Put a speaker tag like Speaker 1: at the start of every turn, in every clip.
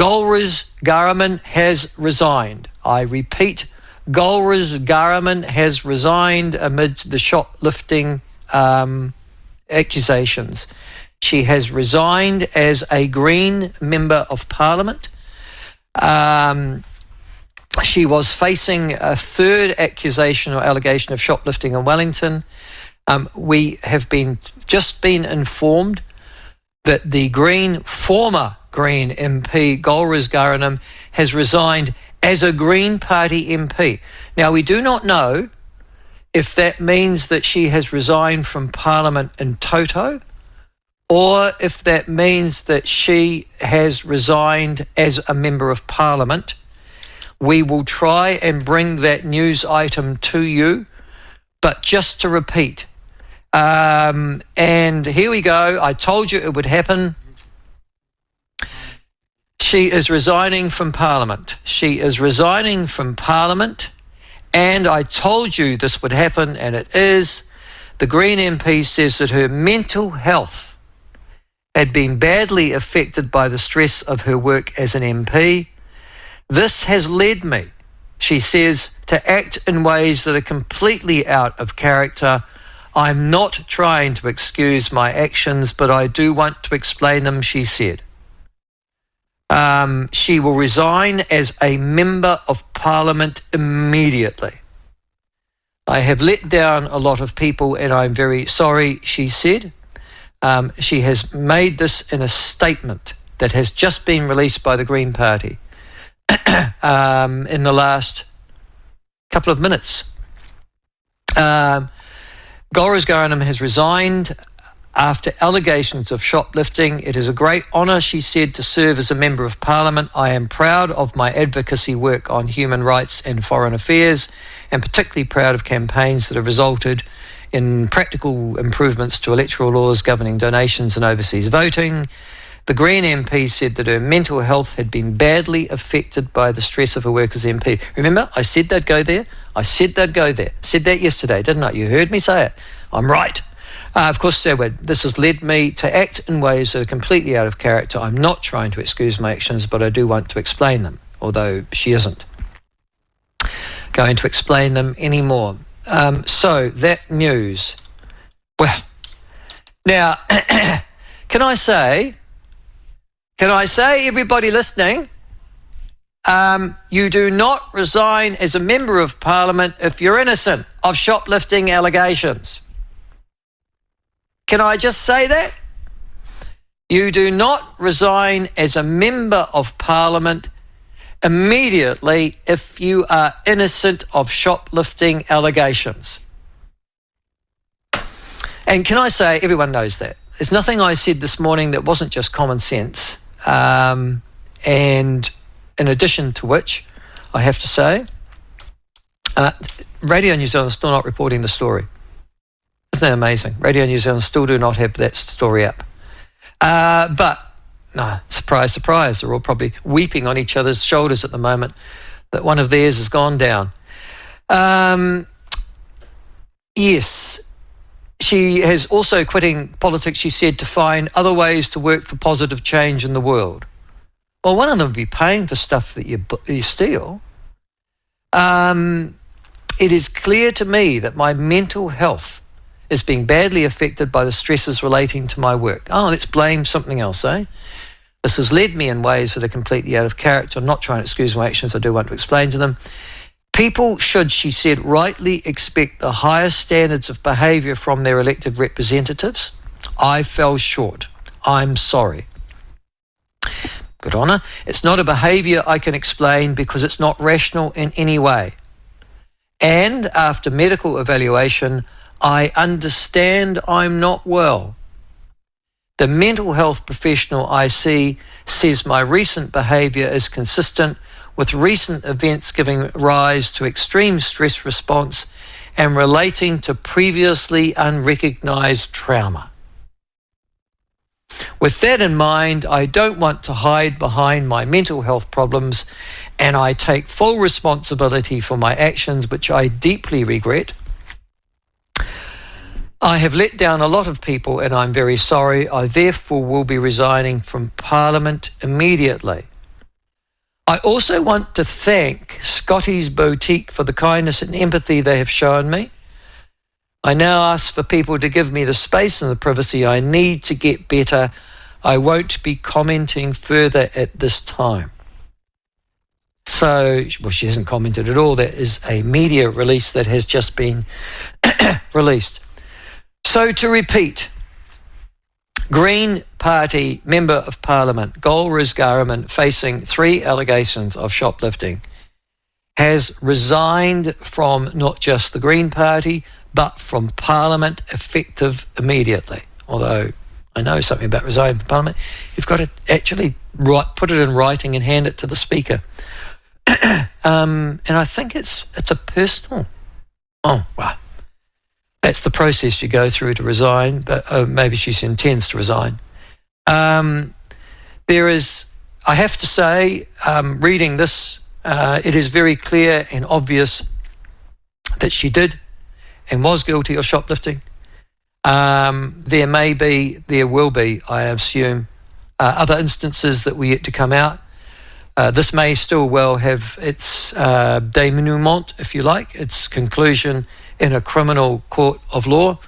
Speaker 1: Golriz Ghahraman has resigned. I repeat, Golriz Ghahraman has resigned amid the shoplifting accusations. She has resigned as a Green Member of Parliament. She was facing a third accusation or allegation of shoplifting in Wellington. We have just been informed that the former Green MP, Golriz Ghahraman, has resigned as a Green Party MP. Now, we do not know if that means that she has resigned from Parliament in toto, or if that means that she has resigned as a Member of Parliament. We will try and bring that news item to you, but just to repeat, and here we go. I told you it would happen. She is resigning from Parliament. She is resigning from Parliament, and I told you this would happen, and it is. The Green MP says that her mental health had been badly affected by the stress of her work as an MP. This has led me, she says, to act in ways that are completely out of character. I'm not trying to excuse my actions, but I do want to explain them, she said. She will resign as a Member of Parliament immediately. I have let down a lot of people and I'm very sorry, she said. She has made this in a statement that has just been released by the Green Party in the last couple of minutes. Golriz Ghahraman has resigned after allegations of shoplifting. It is a great honour, she said, to serve as a Member of Parliament. I am proud of my advocacy work on human rights and foreign affairs, and particularly proud of campaigns that have resulted in practical improvements to electoral laws governing donations and overseas voting. The Green MP said that her mental health had been badly affected by the stress of her work as MP. Remember, I said they'd go there. I said they'd go there. Said that yesterday, didn't I? You heard me say it. I'm right. Of course, this has led me to act in ways that are completely out of character. I'm not trying to excuse my actions, but I do want to explain them, although she isn't going to explain them anymore. So that news. Well, now, can I say, everybody listening, you do not resign as a Member of Parliament if you're innocent of shoplifting allegations. Can I just say that? You do not resign as a Member of Parliament immediately if you are innocent of shoplifting allegations. And can I say, everyone knows that. There's nothing I said this morning that wasn't just common sense. And in addition to which, I have to say, Radio New Zealand is still not reporting the story. Isn't that amazing? Radio New Zealand still do not have that story up. But no, surprise, surprise. They're all probably weeping on each other's shoulders at the moment that one of theirs has gone down. Yes, she has also quitting politics, she said, to find other ways to work for positive change in the world. Well, one of them would be paying for stuff that you steal. It is clear to me that my mental health is being badly affected by the stresses relating to my work. Oh, let's blame something else, eh? This has led me in ways that are completely out of character. I'm not trying to excuse my actions. I do want to explain to them. People should, she said, rightly expect the highest standards of behaviour from their elected representatives. I fell short. I'm sorry. Good honour. It's not a behaviour I can explain because it's not rational in any way. And after medical evaluation, I understand I'm not well. The mental health professional I see says my recent behaviour is consistent with recent events giving rise to extreme stress response and relating to previously unrecognised trauma. With that in mind, I don't want to hide behind my mental health problems, and I take full responsibility for my actions, which I deeply regret. I have let down a lot of people and I'm very sorry. I therefore will be resigning from Parliament immediately. I also want to thank Scotty's Boutique for the kindness and empathy they have shown me. I now ask for people to give me the space and the privacy I need to get better. I won't be commenting further at this time. So, well, she hasn't commented at all. That is a media release that has just been released. So to repeat, Green Party Member of Parliament Golriz Ghahraman, facing 3 allegations of shoplifting, has resigned from not just the Green Party, but from Parliament, effective immediately. Although I know something about resigning from Parliament, you've got to actually put it in writing and hand it to the Speaker. And I think it's a personal. Oh, wow. That's the process you go through to resign, but maybe she intends to resign. There is, I have to say, reading this, it is very clear and obvious that she did and was guilty of shoplifting. There will be, I assume, other instances that were yet to come out. This may still well have its denouement, if you like, its conclusion in a criminal court of law,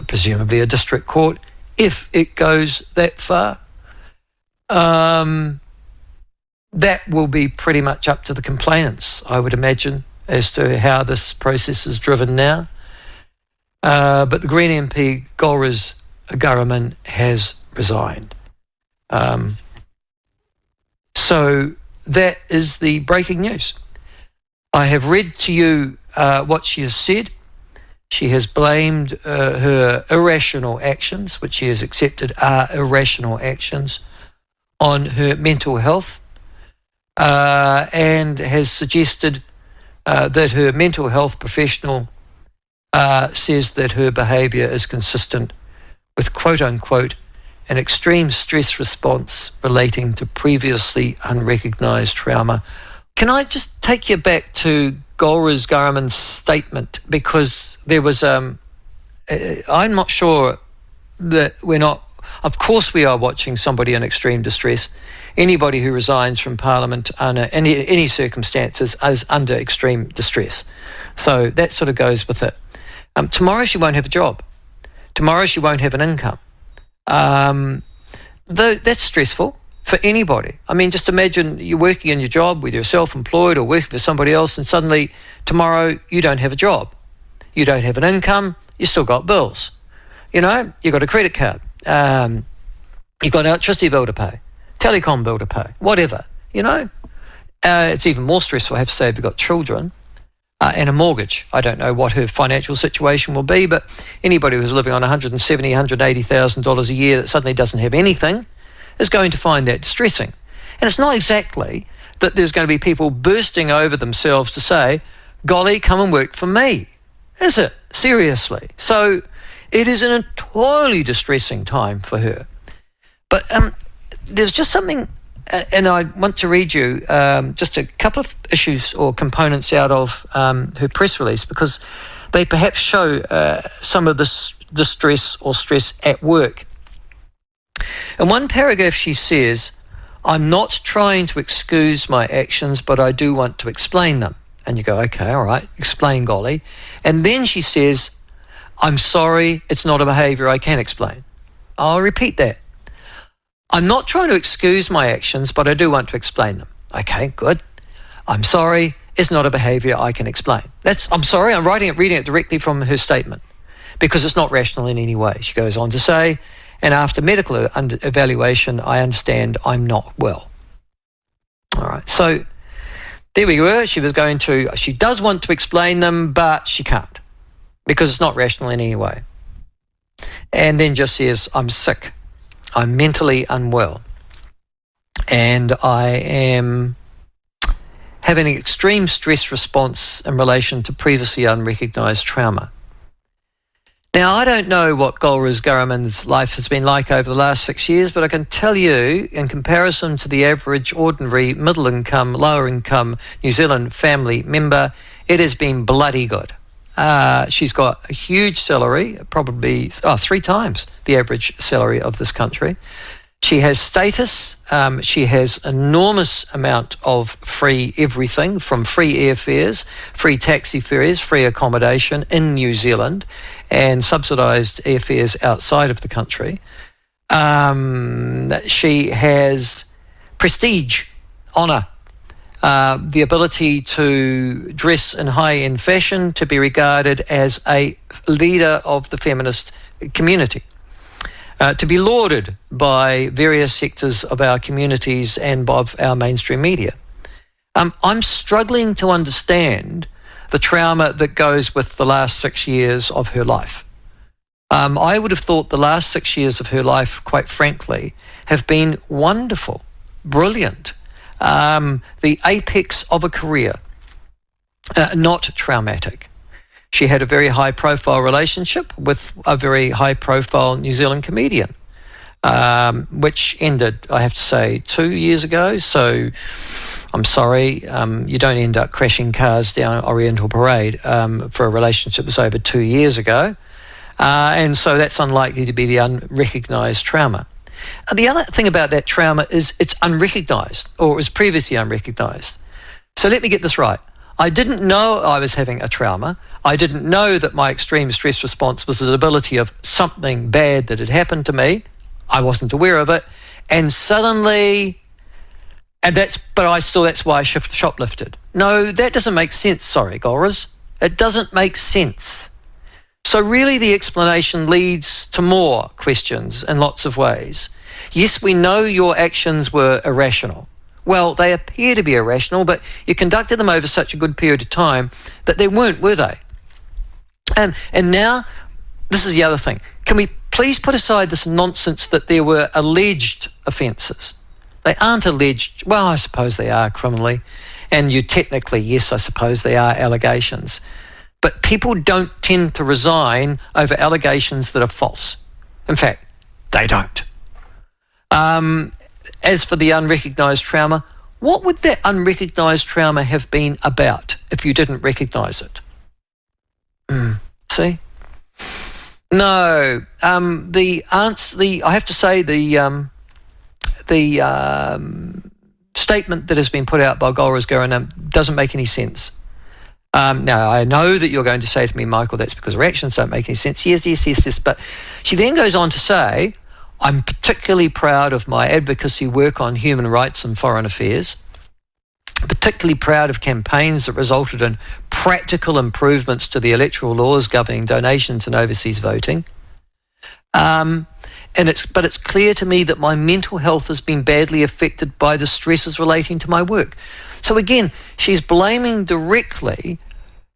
Speaker 1: presumably a district court, if it goes that far. That will be pretty much up to the complainants, I would imagine, as to how this process is driven now. But the Green MP, Golriz Ghahraman, has resigned. So that is the breaking news. I have read to you what she has said. She has blamed her irrational actions, which she has accepted are irrational actions, on her mental health, and has suggested that her mental health professional says that her behaviour is consistent with, quote-unquote, an extreme stress response relating to previously unrecognised trauma. Can I just take you back to Golriz Ghahraman's statement? Because there was, I'm not sure that we're not, of course we are watching somebody in extreme distress. Anybody who resigns from Parliament under any circumstances is under extreme distress. So that sort of goes with it. Tomorrow she won't have a job. Tomorrow she won't have an income. Though that's stressful for anybody. I mean, just imagine you're working in your job, whether you're self-employed or working for somebody else, and suddenly tomorrow you don't have a job. You don't have an income, you still got bills. You know, you got a credit card. You got an electricity bill to pay, telecom bill to pay, whatever, you know. It's even more stressful, I have to say, if you've got children and a mortgage. I don't know what her financial situation will be, but anybody who's living on $170,000, $180,000 a year that suddenly doesn't have anything is going to find that distressing. And it's not exactly that there's going to be people bursting over themselves to say, golly, come and work for me. Is it? Seriously. So it is an entirely distressing time for her. But there's just something, and I want to read you just a couple of issues or components out of her press release, because they perhaps show some of this distress or stress at work. In one paragraph she says, I'm not trying to excuse my actions, but I do want to explain them. And you go, okay, all right, explain, golly. And then she says, I'm sorry, it's not a behaviour I can explain. I'll repeat that. I'm not trying to excuse my actions, but I do want to explain them. Okay, good. I'm sorry, it's not a behaviour I can explain. I'm sorry, I'm reading it directly from her statement, because it's not rational in any way. She goes on to say, and after medical evaluation, I understand I'm not well. All right, so there we were. She does want to explain them, but she can't, because it's not rational in any way. And then just says, I'm sick. I'm mentally unwell. And I am having an extreme stress response in relation to previously unrecognised trauma. Now, I don't know what Golriz Ghahraman's life has been like over the last 6 years, but I can tell you, in comparison to the average, ordinary, middle income, lower income New Zealand family member, it has been bloody good. She's got a huge salary, probably 3 times the average salary of this country. She has status. She has enormous amount of free everything, from free airfares, free taxi fares, free accommodation in New Zealand, and subsidised airfares outside of the country. She has prestige, honour, the ability to dress in high-end fashion, to be regarded as a leader of the feminist community. To be lauded by various sectors of our communities and of our mainstream media. I'm struggling to understand the trauma that goes with the last 6 years of her life. I would have thought the last 6 years of her life, quite frankly, have been wonderful, brilliant, the apex of a career, not traumatic. She had a very high-profile relationship with a very high-profile New Zealand comedian, which ended, I have to say, 2 years ago. So I'm sorry, you don't end up crashing cars down Oriental Parade for a relationship that's over 2 years ago. And so that's unlikely to be the unrecognised trauma. The other thing about that trauma is it's unrecognised, or it was previously unrecognised. So let me get this right. I didn't know I was having a trauma. I didn't know that my extreme stress response was the ability of something bad that had happened to me. I wasn't aware of it. And suddenly, that's why I shoplifted. No, that doesn't make sense. Sorry, Golriz. It doesn't make sense. So really the explanation leads to more questions in lots of ways. Yes, we know your actions were irrational. Well, they appear to be irrational, but you conducted them over such a good period of time that they weren't, were they? And now, this is the other thing. Can we please put aside this nonsense that there were alleged offences? They aren't alleged. Well, I suppose they are criminally. And you technically, yes, I suppose they are allegations. But people don't tend to resign over allegations that are false. In fact, they don't. As for the unrecognised trauma, what would that unrecognised trauma have been about if you didn't recognise it? See? No. I have to say the statement that has been put out by Golriz Ghahraman doesn't make any sense. Now, I know that you're going to say to me, Michael, that's because her actions don't make any sense. Yes. But she then goes on to say, I'm particularly proud of my advocacy work on human rights and foreign affairs, particularly proud of campaigns that resulted in practical improvements to the electoral laws governing donations and overseas voting. But it's clear to me that my mental health has been badly affected by the stresses relating to my work. So again, she's blaming directly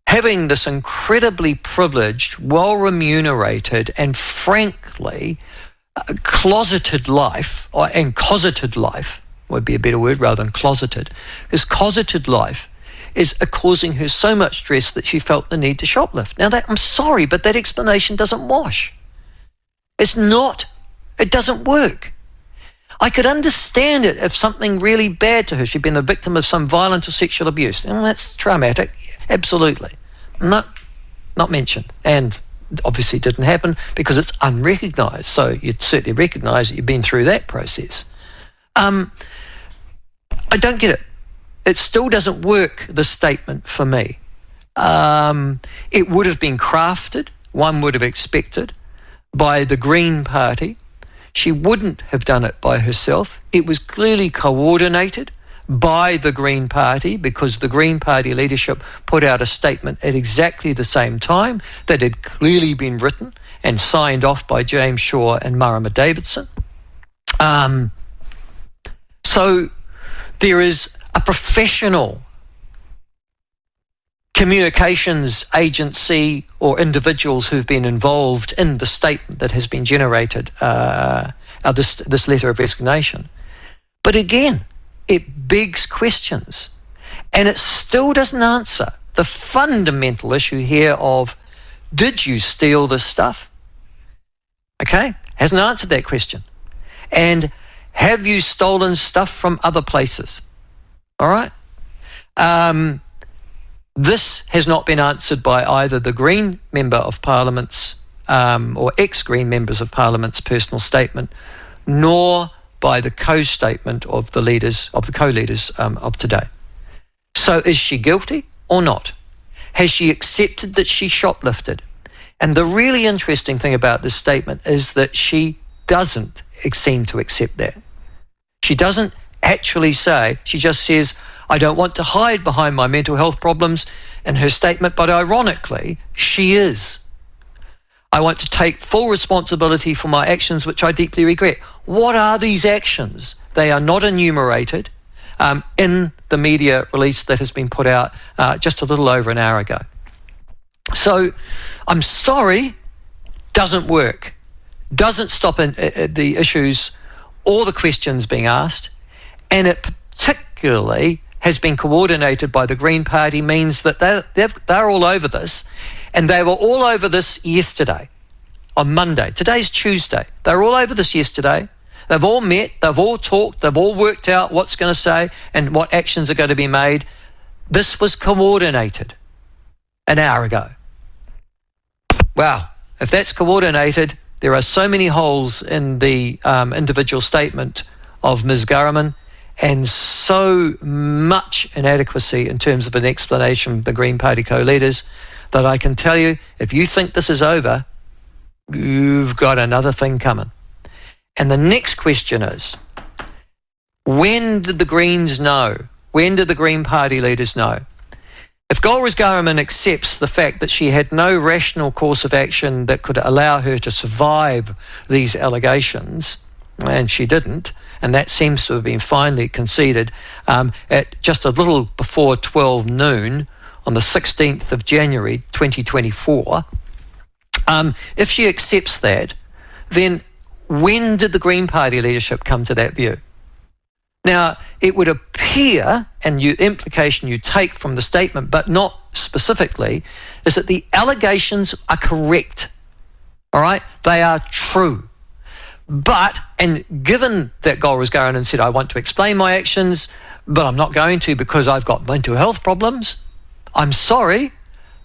Speaker 1: having this incredibly privileged, well-remunerated, and frankly, closeted life, and cosseted life would be a better word rather than closeted. This cosseted life is causing her so much stress that she felt the need to shoplift. Now, I'm sorry, but that explanation doesn't wash. It doesn't work. I could understand it if something really bad to her, she'd been the victim of some violent or sexual abuse. That's traumatic, absolutely. Not mentioned. And obviously didn't happen because it's unrecognised. So you'd certainly recognise that you've been through that process. I don't get it. It still doesn't work, this statement, for me. It would have been crafted, one would have expected, by the Green Party. She wouldn't have done it by herself. It was clearly coordinated by the Green Party because the Green Party leadership put out a statement at exactly the same time that had clearly been written and signed off by James Shaw and Marama Davidson. So there is a professional communications agency or individuals who've been involved in the statement that has been generated, this letter of resignation. But again, it begs questions, and it still doesn't answer the fundamental issue here of, did you steal this stuff? Okay, hasn't answered that question. And have you stolen stuff from other places? All right. This has not been answered by either the Green Member of Parliament's or ex-Green Members of Parliament's personal statement, nor by the co-statement of the leaders, of the co-leaders of today. So is she guilty or not? Has she accepted that she shoplifted? And the really interesting thing about this statement is that she doesn't seem to accept that. She doesn't actually say, she just says, I don't want to hide behind my mental health problems in her statement, but ironically, she is. I want to take full responsibility for my actions, which I deeply regret. What are these actions? They are not enumerated in the media release that has been put out just a little over an hour ago. So, I'm sorry, doesn't work. Doesn't stop the issues or the questions being asked, and it particularly has been coordinated by the Green Party, means that they're all over this, and they were all over this yesterday, on Monday. Today's Tuesday. They were all over this yesterday. They've all met, they've all talked, they've all worked out what's going to say and what actions are going to be made. This was coordinated an hour ago. Wow, if that's coordinated, there are so many holes in the individual statement of Ms. Ghahraman, and so much inadequacy in terms of an explanation from the Green Party co-leaders, that I can tell you, if you think this is over, you've got another thing coming. And the next question is, when did the Greens know? When did the Green Party leaders know? If Golriz Ghahraman accepts the fact that she had no rational course of action that could allow her to survive these allegations, and she didn't, and that seems to have been finally conceded at just a little before 12 noon on the 16th of January 2024, if she accepts that, then when did the Green Party leadership come to that view? Now, it would appear, and the implication you take from the statement, but not specifically, is that the allegations are correct. All right? They are true. But, and given that Golriz Ghahraman said, I want to explain my actions, but I'm not going to because I've got mental health problems, I'm sorry,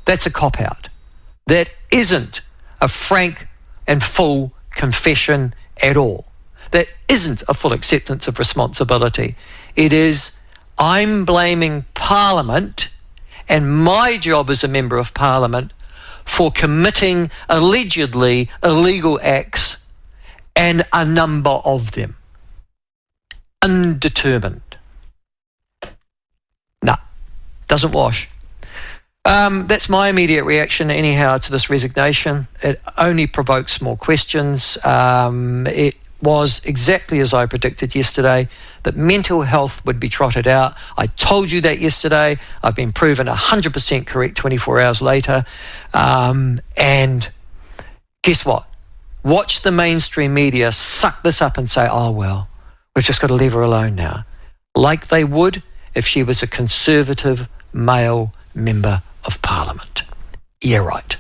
Speaker 1: that's a cop-out. That isn't a frank and full confession at all. That isn't a full acceptance of responsibility. It is, I'm blaming Parliament and my job as a Member of Parliament for committing allegedly illegal acts, and a number of them. Undetermined. Nah, doesn't wash. That's my immediate reaction anyhow to this resignation. It only provokes more questions. It was exactly as I predicted yesterday, that mental health would be trotted out. I told you that yesterday. I've been proven 100% correct 24 hours later. And guess what? Watch the mainstream media suck this up and say, oh, well, we've just got to leave her alone now. Like they would if she was a Conservative male Member of Parliament. Yeah, right.